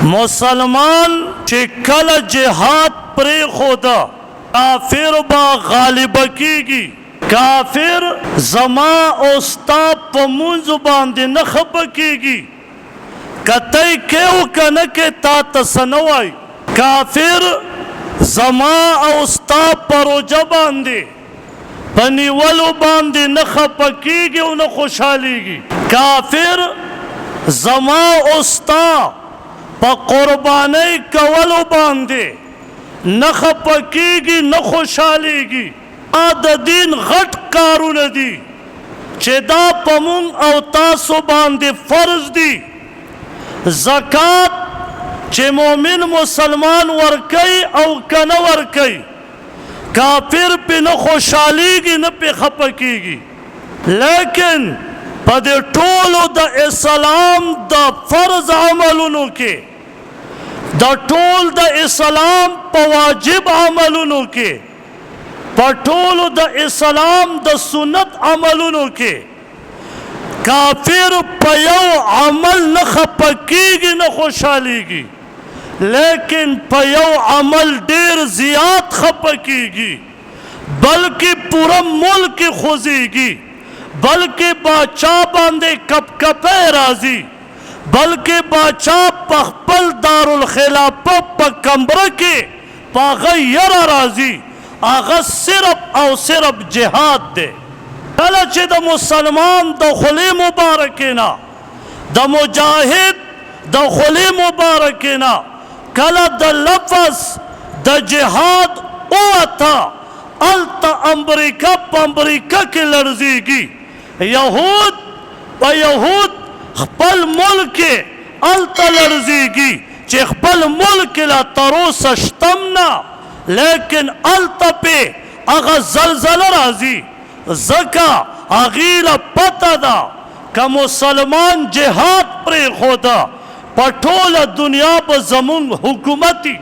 مسلمان چې کله جهاد پرې خودا کافر با غالب کیږي. کافر زما او ستا په منځ باندې نه خپه کیږي. کتی کیو کنه کې تا ته نه وای. کافر زما او ستا په روژه باندې په نیولو باندې نه خپه کیږي او نه خوشحالیږي. کافر زما او ستا په قربانۍ کولو باندې نه خپه کیږي نه خوشحالیږي. د دین غټ کارونه دي چې دا په مونږ او تاسو باندې فرض دي. زکات چې مومن مسلمان ورکوي او که نه ورکوي، کافر پې نه خوشحالیږي نه پې خپه کیږي. لیکن په دې ټولو د اسلام د فرض عملونو کې، د ټول د اسلام په واجب عملونو کې، په ټولو د اسلام د سنت عملونو کې کافر په یو عمل نه خپه کیږي نه خوشحالیږي، لیکن په یو عمل ډیر زیات خپه کیږي، بلکې پورا ملک خوځېږي، بلکې باچا باندې کپکپی راځي، بلکې باچا په خپل دارالخلافه په کمره کې په هغه یره راځي. هغه صرف او صرف جهاد دی. کله چې د مسلمان د خولې مبارکې نه، د مجاهد د خولې مبارکې نه کله د لفظ د جهاد ووته، هلته امریکا په امریکا کې لړزېږي. یهود په یهود خپل ملک کې هلته لړزېږي چې خپل ملک لا تروسه شتم نه، لیکن هلته پې هغه زلزله راځي. ځکه هغې له پته ده که مسلمان جهاد پرېښوده په ټوله دنیا به زمونږ حکومت وي.